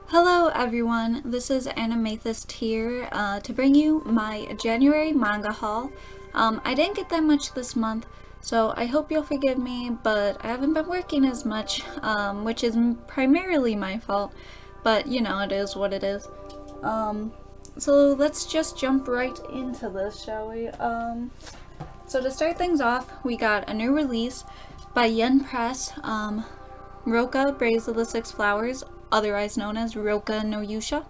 Hello everyone, this is Animathist here to bring you my January manga haul. I didn't get that much this month, so I hope you'll forgive me, but I haven't been working as much, which is primarily my fault, but you know, it is what it is. So let's just jump right into this, shall we? So to start things off, we got a new release by Yen Press, Roka Braves of the Six Flowers, otherwise known as Roka no Yusha.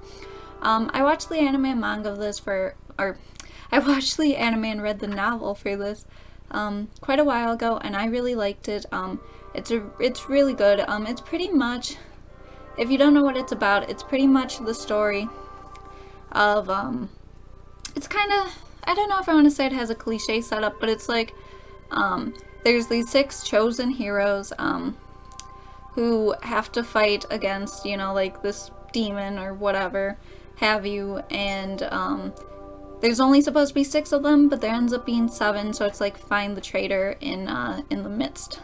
I watched the anime and manga of this I watched the anime and read the novel for this quite a while ago, and I really liked it. It's really good. It's pretty much, if you don't know what it's about, it's pretty much the story of it's kind of, I don't know if I want to say it has a cliche setup, but it's like there's these six chosen heroes who have to fight against, you know, like this demon or whatever have you, and there's only supposed to be six of them, but there ends up being seven, so it's like find the traitor in the midst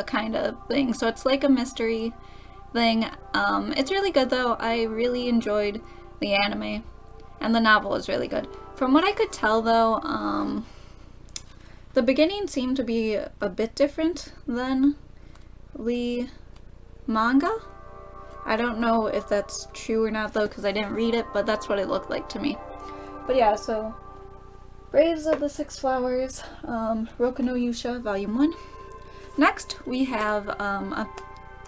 kind of thing. So it's like a mystery thing. It's really good though. I really enjoyed the anime, and the novel is really good. From what I could tell though, the beginning seemed to be a bit different than the manga. I don't know if that's true or not though, because I didn't read it, but that's what it looked like to me. But yeah, so Braves of the Six Flowers, Roka no Yusha, Volume 1. Next, we have a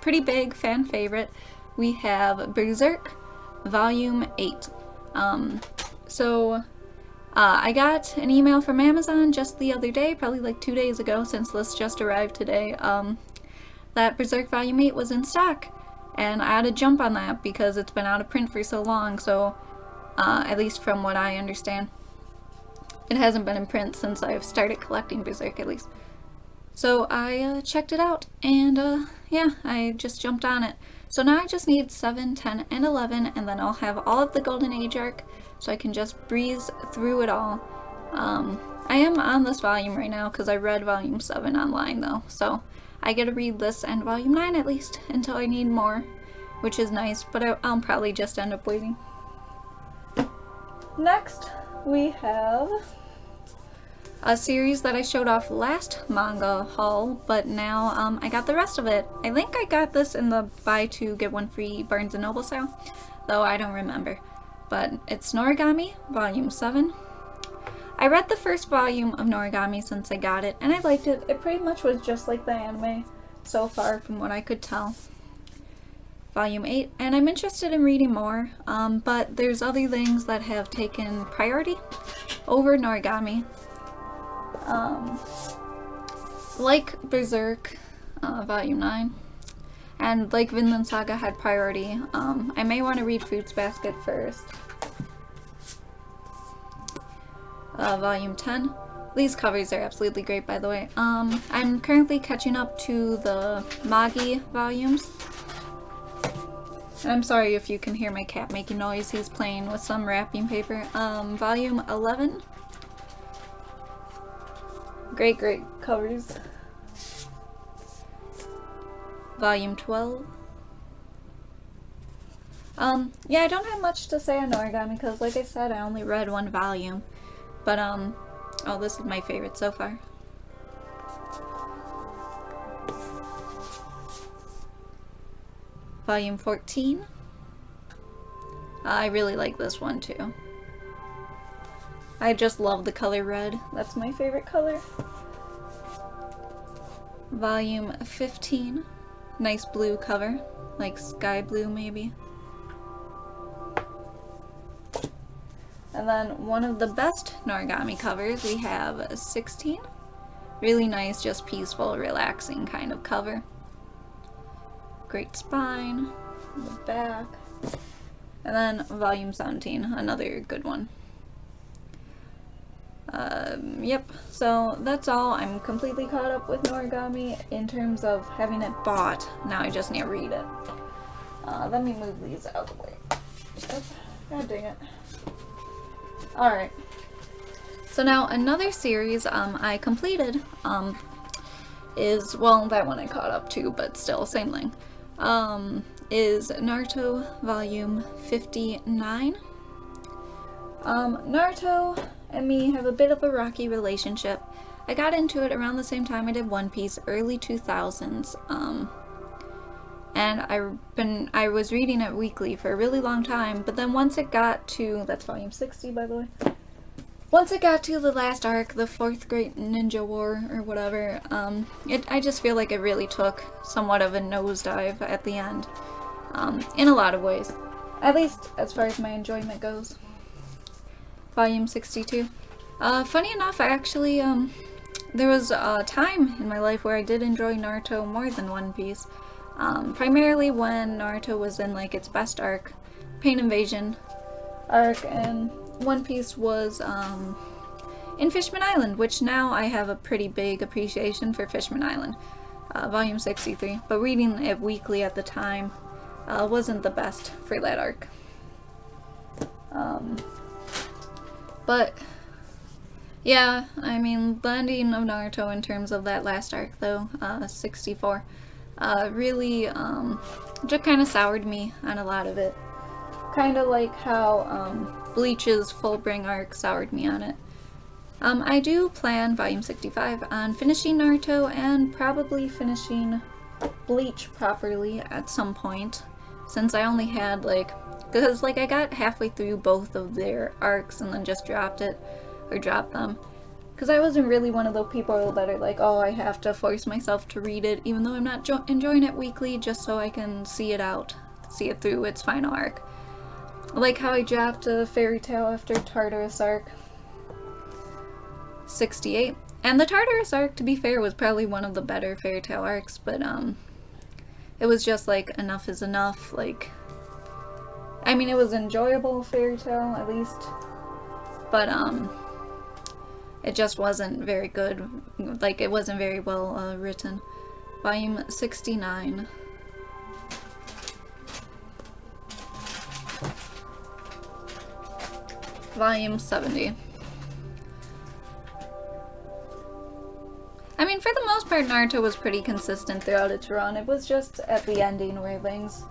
pretty big fan favorite. We have Berserk, Volume 8. I got an email from Amazon just the other day, probably like 2 days ago, since this just arrived today, that Berserk Volume 8 was in stock, and I had to jump on that because it's been out of print for so long, so at least from what I understand. It hasn't been in print since I've started collecting Berserk, at least. So I checked it out, and yeah, I just jumped on it. So now I just need 7, 10, and 11, and then I'll have all of the Golden Age arc, so I can just breeze through it all. I am on this volume right now because I read Volume 7 online though, so I get to read this and Volume 9 at least until I need more, which is nice, but I'll probably just end up waiting. Next, we have a series that I showed off last manga haul, but now I got the rest of it. I think I got this in the buy two get one free Barnes & Noble sale, though I don't remember. But it's Noragami, Volume 7. I read the first volume of Noragami since I got it, and I liked it. It pretty much was just like the anime so far from what I could tell. Volume 8, and I'm interested in reading more, but there's other things that have taken priority over Noragami. Like Berserk, Volume 9, and like Vinland Saga had priority. I may want to read Fruits Basket first. Volume 10. These covers are absolutely great, by the way. I'm currently catching up to the Magi volumes. And I'm sorry if you can hear my cat making noise. He's playing with some wrapping paper. Volume 11. Great covers. Volume 12. Yeah, I don't have much to say on Origami because, like I said, I only read one volume. But, oh, this is my favorite so far. Volume 14. I really like this one too. I just love the color red. That's my favorite color. Volume 15. Nice blue cover. Like sky blue maybe. And then one of the best Noragami covers, we have 16. Really nice, just peaceful, relaxing kind of cover. Great spine, the back. And then Volume 17, another good one. Yep, so that's all. I'm completely caught up with Noragami in terms of having it bought. Now I just need to read it. Let me move these out of the way. God dang it. Alright, so now another series I completed is, well, that one I caught up to, but still, same thing, is Naruto Volume 59. Naruto and me have a bit of a rocky relationship. I got into it around the same time I did One Piece, early 2000s. And I was reading it weekly for a really long time, but then once it got to, that's volume 60 by the way, once it got to the last arc, the Fourth Great Ninja War or whatever, I just feel like it really took somewhat of a nosedive at the end, in a lot of ways, at least as far as my enjoyment goes. Volume 62. Funny enough, I actually, there was a time in my life where I did enjoy Naruto more than One Piece. Primarily when Naruto was in like its best arc, Pain Invasion arc, and One Piece was in Fishman Island, which now I have a pretty big appreciation for Fishman Island, volume 63, but reading it weekly at the time wasn't the best for that arc. But yeah, I mean, the ending of Naruto in terms of that last arc though, 64, really just kind of soured me on a lot of it. Kind of like how Bleach's Fullbring arc soured me on it. I do plan volume 65 on finishing Naruto and probably finishing Bleach properly at some point, since I only had because I got halfway through both of their arcs and then just dropped them. Because I wasn't really one of those people that are like, oh, I have to force myself to read it, even though I'm not enjoying it weekly, just so I can see it through its final arc. Like how I dropped a Fairy Tail after Tartarus arc 68. And the Tartarus arc, to be fair, was probably one of the better Fairy Tail arcs, but it was just like, enough is enough. I mean, it was enjoyable Fairy Tail, at least, but it just wasn't very good. It wasn't very well written. Volume 69. Volume 70. I mean, for the most part, Naruto was pretty consistent throughout its run. It was just at the ending where things,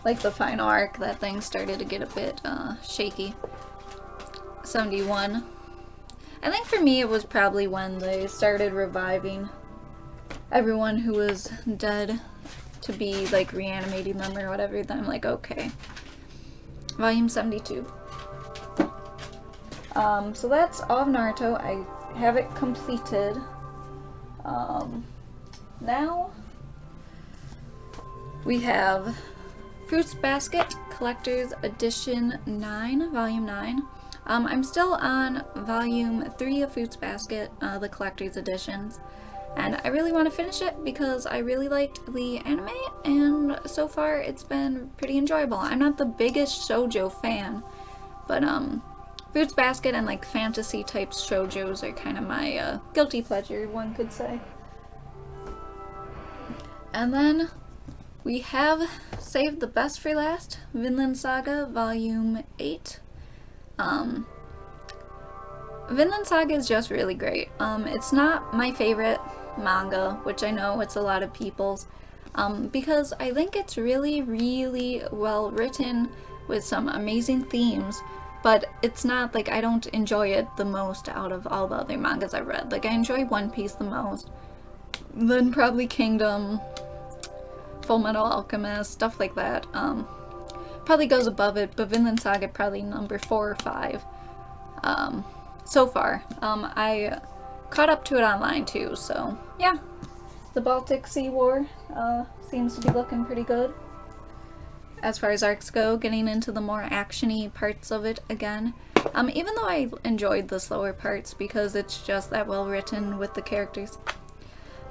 like the final arc, that things started to get a bit shaky. 71. I think for me it was probably when they started reviving everyone who was dead to be reanimating them or whatever. Then I'm like, okay. Volume 72. So that's all of Naruto. I have it completed. Now we have Fruits Basket Collector's Edition 9, Volume 9. I'm still on Volume 3 of Fruits Basket, the Collector's Editions, and I really want to finish it because I really liked the anime, and so far it's been pretty enjoyable. I'm not the biggest shoujo fan, but Fruits Basket and fantasy type shoujos are kind of my guilty pleasure, one could say. And then we have saved the best for last, Vinland Saga Volume 8. Vinland Saga is just really great. It's not my favorite manga, which I know it's a lot of people's, because I think it's really, really well written with some amazing themes, but it's not I don't enjoy it the most out of all the other mangas I've read. I enjoy One Piece the most, then probably Kingdom, Full Metal Alchemist, stuff like that. Probably goes above it, but Vinland Saga probably number 4 or 5 so far. I caught up to it online too, so yeah. The Baltic Sea War seems to be looking pretty good as far as arcs go, getting into the more actiony parts of it again. Even though I enjoyed the slower parts because it's just that well written with the characters.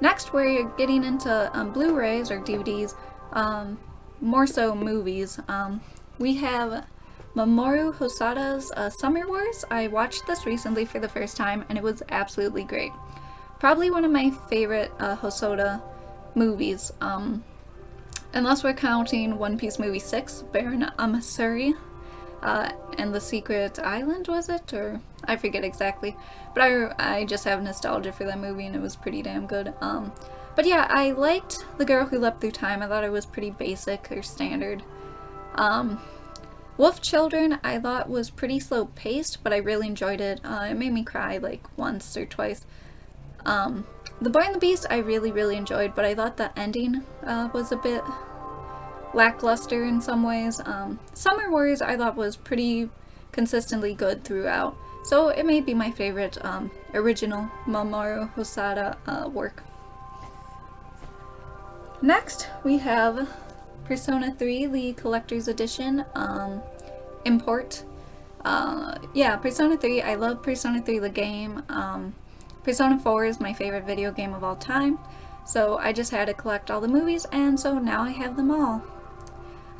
Next, we're getting into Blu-rays or DVDs, more so movies. We have Mamoru Hosoda's Summer Wars. I watched this recently for the first time and it was absolutely great. Probably one of my favorite Hosoda movies, unless we're counting One Piece Movie 6, Baron Amasuri, and the Secret Island, was it? Or I forget exactly. But I just have nostalgia for that movie and it was pretty damn good. But yeah, I liked The Girl Who Leapt Through Time. I thought it was pretty basic or standard. Wolf Children I thought was pretty slow paced, but I really enjoyed it. It made me cry like once or twice. The Boy and the Beast I really enjoyed, but I thought the ending was a bit lackluster in some ways. Summer Wars I thought was pretty consistently good throughout, so it may be my favorite original Mamoru Hosoda work. Next we have Persona 3, the Collector's Edition import. Yeah, Persona 3, I love Persona 3 the game. Persona 4 is my favorite video game of all time, so I just had to collect all the movies, and so now I have them all.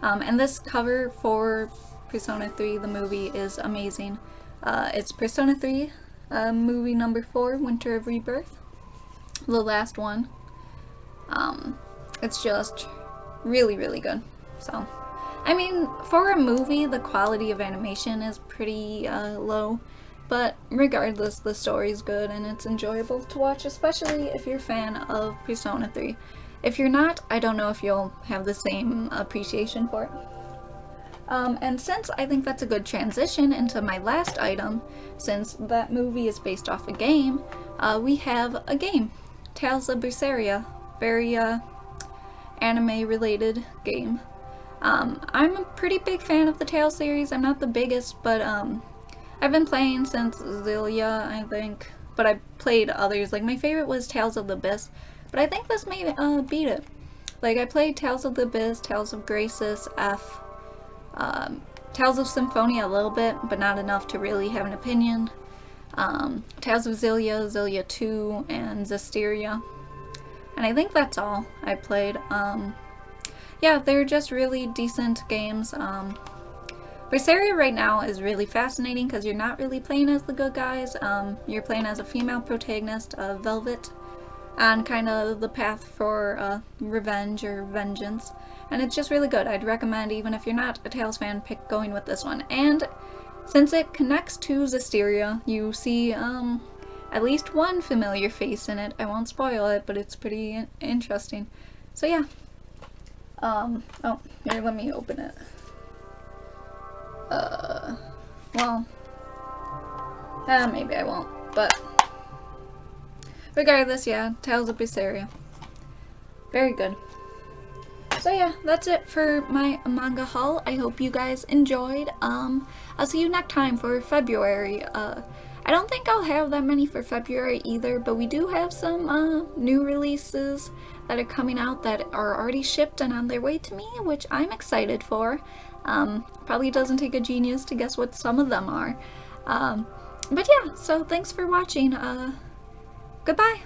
And this cover for Persona 3 the movie is amazing. It's Persona 3 movie number 4, Winter of Rebirth, the last one. It's just really good. So, I mean, for a movie, the quality of animation is pretty low, but regardless, the story is good and it's enjoyable to watch, especially if you're a fan of Persona 3. If you're not, I don't know if you'll have the same appreciation for it. And since I think that's a good transition into my last item, since that movie is based off a game, we have a game, Tales of Berseria, very anime-related game. I'm a pretty big fan of the Tales series. I'm not the biggest, but I've been playing since Xillia, I think, but I played others. Like, my favorite was Tales of the Abyss, but I think this may beat it. Like, I played Tales of the Abyss, Tales of Graces, F, Tales of Symphonia a little bit, but not enough to really have an opinion. Tales of Xillia, Xillia 2, and Zestiria. And I think that's all I played. Yeah, they're just really decent games. Berseria right now is really fascinating because you're not really playing as the good guys. You're playing as a female protagonist, Velvet, on kind of the path for revenge or vengeance. And it's just really good. I'd recommend, even if you're not a Tales fan, pick going with this one. And since it connects to Zestiria, you see at least one familiar face in it. I won't spoil it, but it's pretty interesting. So yeah. Oh, here, let me open it. Well, maybe I won't, but regardless, yeah, Tales of Berseria. Very good. So yeah, that's it for my manga haul. I hope you guys enjoyed. I'll see you next time for February. I don't think I'll have that many for February either, but we do have some new releases that are coming out that are already shipped and on their way to me, which I'm excited for. Probably doesn't take a genius to guess what some of them are. But yeah, so thanks for watching. Goodbye!